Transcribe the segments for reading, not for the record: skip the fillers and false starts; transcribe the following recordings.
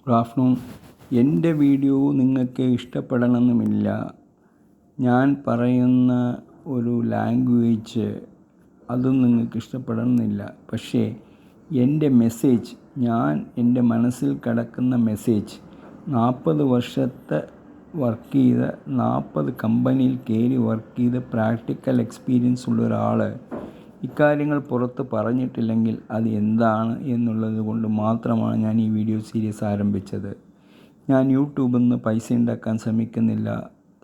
Good afternoon. എൻ്റെ video നിങ്ങൾക്ക് ഇഷ്ടപ്പെടണമെന്നില്ല. ഞാൻ പറയുന്ന ഒരു ലാംഗ്വേജ് അതും നിങ്ങൾക്ക് ഇഷ്ടപ്പെടണമെന്നില്ല. പക്ഷേ എൻ്റെ മെസ്സേജ്, ഞാൻ എൻ്റെ മനസ്സിൽ കിടക്കുന്ന മെസ്സേജ്, 40 വർഷത്തെ വർക്ക് ചെയ്ത 40 കമ്പനിയിൽ കയറി വർക്ക് ചെയ്ത് പ്രാക്ടിക്കൽ എക്സ്പീരിയൻസ് ഉള്ള ഒരാൾ ഇക്കാര്യങ്ങൾ പുറത്ത് പറഞ്ഞിട്ടില്ലെങ്കിൽ അത് എന്താണ് എന്നുള്ളത് കൊണ്ട് മാത്രമാണ് ഞാൻ ഈ വീഡിയോ സീരീസ് ആരംഭിച്ചത്. ഞാൻ യൂട്യൂബിൽ നിന്ന് പൈസ ഉണ്ടാക്കാൻ ശ്രമിക്കുന്നില്ല,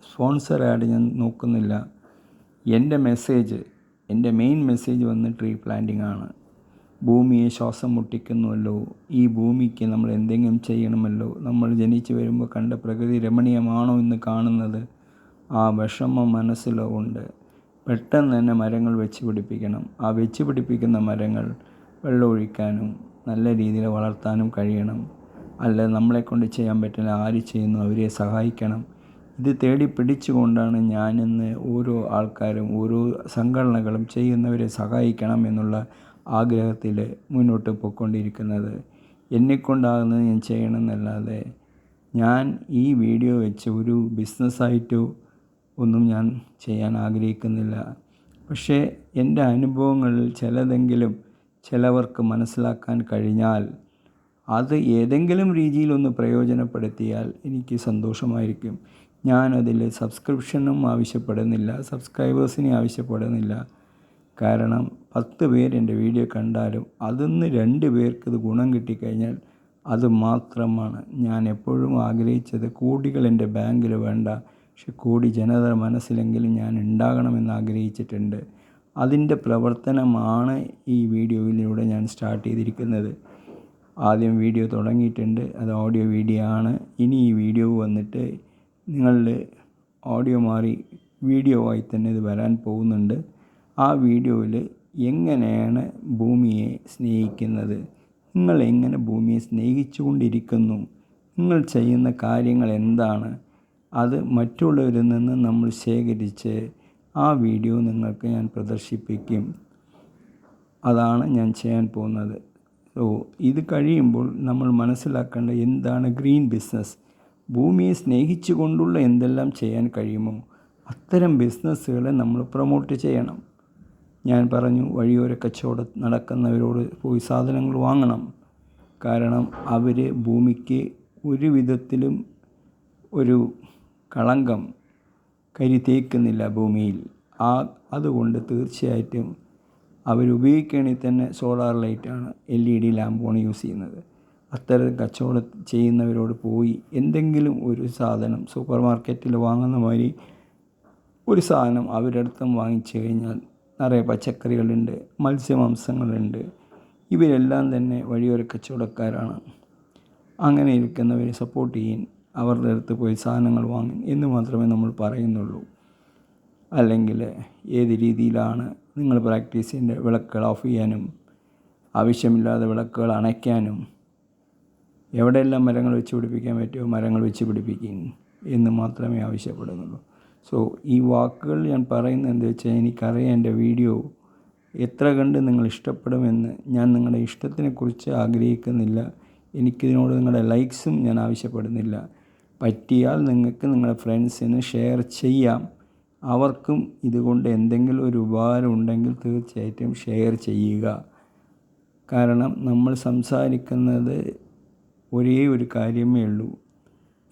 സ്പോൺസർ ആഡ് ഞാൻ നോക്കുന്നില്ല. എൻ്റെ മെയിൻ മെസ്സേജ് വന്ന് ട്രീ പ്ലാന്റിംഗ് ആണ്. ഭൂമിയെ ശ്വാസം മുട്ടിക്കുന്നുവല്ലോ, ഈ ഭൂമിക്ക് നമ്മൾ എന്തെങ്കിലും ചെയ്യണമല്ലോ. നമ്മൾ ജനിച്ചു വരുമ്പോൾ കണ്ട പ്രകൃതി രമണീയമാണോ എന്ന് കാണുന്നത്? ആ വിഷമം മനസ്സിലുണ്ട്. പെട്ടെന്ന് തന്നെ മരങ്ങൾ വെച്ച് പിടിപ്പിക്കണം. ആ വെച്ച് പിടിപ്പിക്കുന്ന മരങ്ങൾ വെള്ളമൊഴിക്കാനും നല്ല രീതിയിൽ വളർത്താനും കഴിയണം. അല്ല നമ്മളെക്കൊണ്ട് ചെയ്യാൻ പറ്റില്ല, ആര് ചെയ്യുന്നു അവരെ സഹായിക്കണം. ഇത് തേടി പിടിച്ചുകൊണ്ടാണ് ഞാനിന്ന് ഓരോ ആൾക്കാരും ഓരോ സംഘടനകളും ചെയ്യുന്നവരെ സഹായിക്കണം എന്നുള്ള ആഗ്രഹത്തിൽ മുന്നോട്ട് പോയിക്കൊണ്ടിരിക്കുന്നത്. എന്നെക്കൊണ്ടാകുന്നത് ഞാൻ ചെയ്യണമെന്നല്ലാതെ ഞാൻ ഈ വീഡിയോ വെച്ച് ഒരു ബിസിനസ്സായിട്ടോ ഒന്നും ഞാൻ ചെയ്യാൻ ആഗ്രഹിക്കുന്നില്ല. പക്ഷേ എൻ്റെ അനുഭവങ്ങളിൽ ചിലതെങ്കിലും ചിലവർക്ക് മനസ്സിലാക്കാൻ കഴിഞ്ഞാൽ അത് ഏതെങ്കിലും രീതിയിലൊന്ന് പ്രയോജനപ്പെടുത്തിയാൽ എനിക്ക് സന്തോഷമായിരിക്കും. ഞാനതിൽ സബ്സ്ക്രിപ്ഷനും ആവശ്യപ്പെടുന്നില്ല, സബ്സ്ക്രൈബേഴ്സിനെ ആവശ്യപ്പെടുന്നില്ല. കാരണം 10 പേര് എൻ്റെ വീഡിയോ കണ്ടാലും അതിന്ന് 2 പേർക്ക് ഇത് ഗുണം കിട്ടിക്കഴിഞ്ഞാൽ അത് മാത്രമാണ്. ഞാൻ എപ്പോഴും ആഗ്രഹിച്ചത് കോടികൾ എൻ്റെ ബാങ്കിൽ വേണ്ട, പക്ഷെ കോടി ജനതയുടെ മനസ്സിലെങ്കിലും ഞാൻ ഉണ്ടാകണമെന്ന് ആഗ്രഹിച്ചിട്ടുണ്ട്. അതിൻ്റെ പ്രവർത്തനമാണ് ഈ വീഡിയോയിലൂടെ ഞാൻ സ്റ്റാർട്ട് ചെയ്തിരിക്കുന്നത്. ആദ്യം വീഡിയോ തുടങ്ങിയിട്ടുണ്ട്, അത് ഓഡിയോ വീഡിയോ ആണ്. ഇനി ഈ വീഡിയോ വന്നിട്ട് നിങ്ങളുടെ ഓഡിയോ മാറി വീഡിയോ ആയി തന്നെ ഇത് വരാൻ പോകുന്നുണ്ട്. ആ വീഡിയോയിൽ എങ്ങനെയാണ് ഭൂമിയെ സ്നേഹിക്കുന്നത്, നിങ്ങൾ എങ്ങനെ ഭൂമിയെ സ്നേഹിച്ചു കൊണ്ടിരിക്കുന്നു, നിങ്ങൾ ചെയ്യുന്ന കാര്യങ്ങൾ എന്താണ്, അത് മറ്റുള്ളവരിൽ നിന്ന് നമ്മൾ ശേഖരിച്ച് ആ വീഡിയോ നിങ്ങൾക്ക് ഞാൻ പ്രദർശിപ്പിക്കും. അതാണ് ഞാൻ ചെയ്യാൻ പോകുന്നത്. സോ ഇത് കഴിയുമ്പോൾ നമ്മൾ മനസ്സിലാക്കേണ്ട എന്താണ് ഗ്രീൻ ബിസിനസ്. ഭൂമിയെ സ്നേഹിച്ചു കൊണ്ടുള്ള എന്തെല്ലാം ചെയ്യാൻ കഴിയുമോ അത്തരം ബിസിനസ്സുകളെ നമ്മൾ പ്രൊമോട്ട് ചെയ്യണം. ഞാൻ പറഞ്ഞു, വഴിയോര കച്ചവടം നടക്കുന്നവരോട് പോയി സാധനങ്ങൾ വാങ്ങണം. കാരണം അവർ ഭൂമിക്ക് ഒരു വിധത്തിലും ഒരു കളങ്കം തേക്കുന്നില്ല ഭൂമിയിൽ. അതുകൊണ്ട് തീർച്ചയായിട്ടും അവരുപയോഗിക്കുകയാണെങ്കിൽ തന്നെ സോളാർ ലൈറ്റാണ്, LED ലാമ്പാണ് യൂസ് ചെയ്യുന്നത്. അത്തരം കച്ചവടം ചെയ്യുന്നവരോട് പോയി എന്തെങ്കിലും ഒരു സാധനം സൂപ്പർ മാർക്കറ്റിൽ വാങ്ങുന്ന മാതിരി ഒരു സാധനം അവരുടെ അടുത്തും വാങ്ങിച്ചു കഴിഞ്ഞാൽ നിറയെ പച്ചക്കറികളുണ്ട്, മത്സ്യമാംസങ്ങളുണ്ട്. ഇവരെല്ലാം തന്നെ വഴിയോര കച്ചവടക്കാരാണ്. അങ്ങനെ ഇരിക്കുന്നവരെ സപ്പോർട്ട് ചെയ്യാൻ, അവരുടെ അടുത്ത് പോയി സാധനങ്ങൾ വാങ്ങും എന്ന് മാത്രമേ നമ്മൾ പറയുന്നുള്ളൂ. അല്ലെങ്കിൽ ഏത് രീതിയിലാണ് നിങ്ങൾ പ്രാക്ടീസ് ചെയ്യേണ്ട, വിളക്കുകൾ ഓഫ് ചെയ്യാനും ആവശ്യമില്ലാതെ വിളക്കുകൾ അണയ്ക്കാനും എവിടെയെല്ലാം മരങ്ങൾ വെച്ച് പിടിപ്പിക്കാൻ പറ്റുമോ മരങ്ങൾ വെച്ച് പിടിപ്പിക്കും എന്ന് മാത്രമേ ആവശ്യപ്പെടുന്നുള്ളൂ. സോ ഈ വാക്കുകൾ ഞാൻ പറയുന്നത് എന്താ വെച്ചാൽ, എനിക്കറിയാം എൻ്റെ വീഡിയോ എത്ര കണ്ട് നിങ്ങൾ ഇഷ്ടപ്പെടുമെന്ന്. ഞാൻ നിങ്ങളുടെ ഇഷ്ടത്തിനെക്കുറിച്ച് ആഗ്രഹിക്കുന്നില്ല. എനിക്കിതിനോട് നിങ്ങളുടെ ലൈക്സും ഞാൻ ആവശ്യപ്പെടുന്നില്ല. പറ്റിയാൽ നിങ്ങൾക്ക് നിങ്ങളുടെ ഫ്രണ്ട്സിന് ഷെയർ ചെയ്യാം. അവർക്കും ഇതുകൊണ്ട് എന്തെങ്കിലും ഒരു ഉപകാരം ഉണ്ടെങ്കിൽ തീർച്ചയായിട്ടും ഷെയർ ചെയ്യുക. കാരണം നമ്മൾ സംസാരിക്കുന്നത് ഒരേ ഒരു കാര്യമേ ഉള്ളൂ,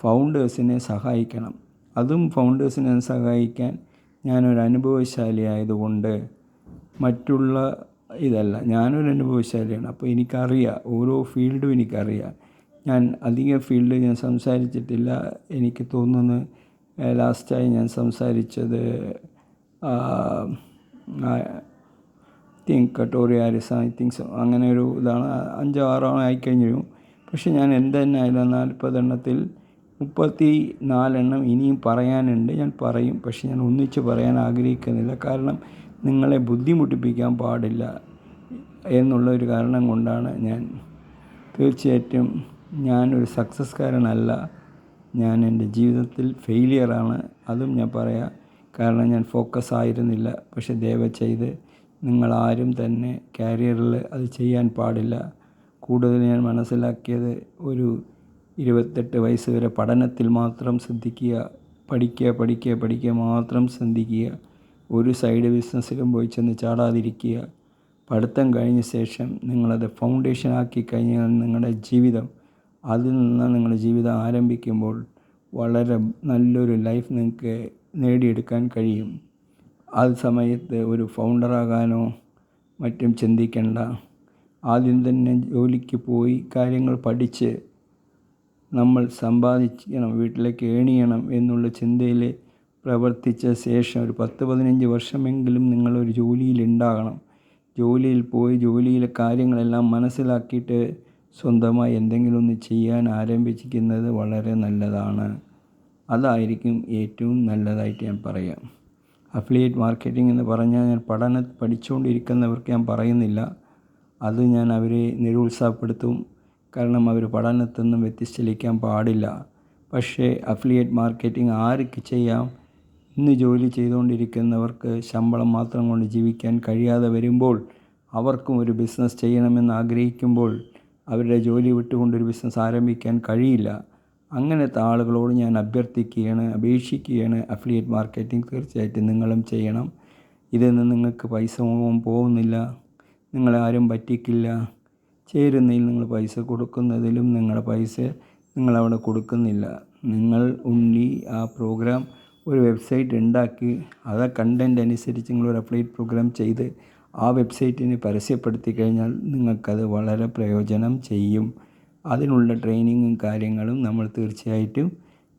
ഫൗണ്ടേഴ്സിനെ സഹായിക്കണം. അതും ഫൗണ്ടേഴ്സിനെ സഹായിക്കാൻ ഞാനൊരു അനുഭവശാലി ആയതുകൊണ്ട് മറ്റുള്ള ഇതല്ല, ഞാനൊരു അനുഭവശാലിയാണ്. അപ്പോൾ എനിക്കറിയാം, ഓരോ ഫീൽഡും എനിക്കറിയാം. ഞാൻ അധിക ഫീൽഡ് ഞാൻ സംസാരിച്ചിട്ടില്ല. എനിക്ക് തോന്നുന്നു ലാസ്റ്റായി ഞാൻ സംസാരിച്ചത് ടോറിയാരിസ് അങ്ങനെ ഒരു ഇതാണ്. 5-6 ആയിക്കഴിഞ്ഞു. പക്ഷെ ഞാൻ എന്തെന്നെ ആയാലും 40 എണ്ണത്തിൽ 34 എണ്ണം ഇനിയും പറയാനുണ്ട്. ഞാൻ പറയും, പക്ഷെ ഞാൻ ഒന്നിച്ച് പറയാൻ ആഗ്രഹിക്കുന്നില്ല. കാരണം നിങ്ങളെ ബുദ്ധിമുട്ടിപ്പിക്കാൻ പാടില്ല എന്നുള്ള ഒരു കാരണം കൊണ്ടാണ്. ഞാൻ തീർച്ചയായിട്ടും ഞാനൊരു സക്സസ്കാരനല്ല, ഞാൻ എൻ്റെ ജീവിതത്തിൽ ഫെയിലിയറാണ്. അതും ഞാൻ പറയാം. കാരണം ഞാൻ ഫോക്കസ് ആയിരുന്നില്ല. പക്ഷെ ദയവ് ചെയ്ത് നിങ്ങളാരും തന്നെ കാരിയറിൽ അത് ചെയ്യാൻ പാടില്ല. കൂടുതൽ ഞാൻ മനസ്സിലാക്കിയത്, ഒരു 28 വയസ്സ് വരെ പഠനത്തിൽ മാത്രം ശ്രദ്ധിക്കുക. പഠിക്കുക മാത്രം ശ്രദ്ധിക്കുക. ഒരു സൈഡ് ബിസിനസ്സിലും പോയി ചെന്ന് ചാടാതിരിക്കുക. പഠിത്തം കഴിഞ്ഞ ശേഷം നിങ്ങളത് ഫൗണ്ടേഷനാക്കി കഴിഞ്ഞാൽ നിങ്ങളുടെ ജീവിതം, അതിൽ നിന്ന് നിങ്ങളുടെ ജീവിതം ആരംഭിക്കുമ്പോൾ വളരെ നല്ലൊരു ലൈഫ് നിങ്ങൾക്ക് നേടിയെടുക്കാൻ കഴിയും. ആ സമയത്ത് ഒരു ഫൗണ്ടറാകാനോ മറ്റും ചിന്തിക്കേണ്ട. ആദ്യം തന്നെ ജോലിക്ക് പോയി കാര്യങ്ങൾ പഠിച്ച് നമ്മൾ സമ്പാദിക്കണം, വീട്ടിലേക്ക് ചെയ്യണം എന്നുള്ള ചിന്തയിൽ പ്രവർത്തിച്ച ശേഷം ഒരു 10-15 വർഷമെങ്കിലും നിങ്ങളൊരു ജോലിയിലുണ്ടാകണം. ജോലിയിൽ പോയി ജോലിയിലെ കാര്യങ്ങളെല്ലാം മനസ്സിലാക്കിയിട്ട് സ്വന്തമായി എന്തെങ്കിലും ഒന്ന് ചെയ്യാൻ ആരംഭിക്കുന്നത് വളരെ നല്ലതാണ്. അതായിരിക്കും ഏറ്റവും നല്ലതായിട്ട് ഞാൻ പറയാം. അഫിലിയേറ്റ് മാർക്കറ്റിംഗ് എന്ന് പറഞ്ഞാൽ ഞാൻ പഠിച്ചുകൊണ്ടിരിക്കുന്നവർക്ക് ഞാൻ പറയുന്നില്ല. അത് ഞാൻ അവരെ നിരുത്സാഹപ്പെടുത്തും. കാരണം അവർ പഠനത്തിൽ നിന്നും വ്യത്യസ്തലിക്കാൻ പാടില്ല. പക്ഷേ അഫിലിയേറ്റ് മാർക്കറ്റിംഗ് ആർക്ക് ചെയ്യാം? ഇന്ന് ജോലി ചെയ്തുകൊണ്ടിരിക്കുന്നവർക്ക് ശമ്പളം മാത്രം കൊണ്ട് ജീവിക്കാൻ കഴിയാതെ വരുമ്പോൾ, അവർക്കും ഒരു ബിസിനസ് ചെയ്യണമെന്ന് ആഗ്രഹിക്കുമ്പോൾ അവരുടെ ജോലി വിട്ടുകൊണ്ടൊരു ബിസിനസ് ആരംഭിക്കാൻ കഴിയില്ല. അങ്ങനത്തെ ആളുകളോട് ഞാൻ അപേക്ഷിക്കുകയാണ് അഫിലിയേറ്റ് മാർക്കറ്റിംഗ് തീർച്ചയായിട്ടും നിങ്ങളും ചെയ്യണം. ഇതിൽ നിന്ന് നിങ്ങൾക്ക് പൈസ പോകുന്നില്ല, നിങ്ങളെ ആരും പറ്റിക്കില്ല. ചേരുന്നതിൽ നിങ്ങൾ പൈസ കൊടുക്കുന്നതിലും നിങ്ങളുടെ പൈസ നിങ്ങളവിടെ കൊടുക്കുന്നില്ല. നിങ്ങൾ ഉണ്ണി ആ പ്രോഗ്രാം ഒരു വെബ്സൈറ്റ് ഉണ്ടാക്കി അത് കണ്ടൻറ് അനുസരിച്ച് നിങ്ങളൊരു അഫിലിയേറ്റ് പ്രോഗ്രാം ചെയ്ത് ആ വെബ്സൈറ്റിനെ പരസ്യപ്പെടുത്തി കഴിഞ്ഞാൽ നിങ്ങൾക്കത് വളരെ പ്രയോജനം ചെയ്യും. അതിനുള്ള ട്രെയിനിങ്ങും കാര്യങ്ങളും നമ്മൾ തീർച്ചയായിട്ടും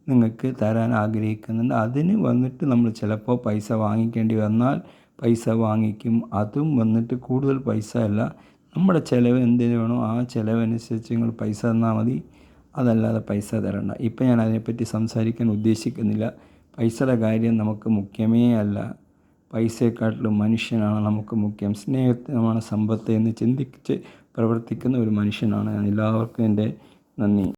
നിങ്ങൾക്ക് തരാൻ ആഗ്രഹിക്കുന്നുണ്ട്. അതിന് വന്നിട്ട് നമ്മൾ ചിലപ്പോൾ പൈസ വാങ്ങിക്കേണ്ടി വന്നാൽ പൈസ വാങ്ങിക്കും. അതും വന്നിട്ട് കൂടുതൽ പൈസ അല്ല, നമ്മുടെ ചിലവ് എന്തിനു വേണോ ആ ചിലവനുസരിച്ച് നിങ്ങൾ പൈസ തന്നാൽ മതി. അതല്ലാതെ പൈസ തരണ്ട. ഇപ്പം ഞാൻ അതിനെപ്പറ്റി സംസാരിക്കാൻ ഉദ്ദേശിക്കുന്നില്ല. പൈസയുടെ കാര്യം നമുക്ക് മുഖ്യമേ അല്ല. പൈസയെക്കാട്ടിലും മനുഷ്യനാണ് നമുക്ക് മുഖ്യം. സ്നേഹത്തിനാണ് സമ്പത്ത് എന്ന് ചിന്തിച്ച് പ്രവർത്തിക്കുന്ന ഒരു മനുഷ്യനാണ് ഞാൻ. എല്ലാവർക്കും എൻ്റെ നന്ദി.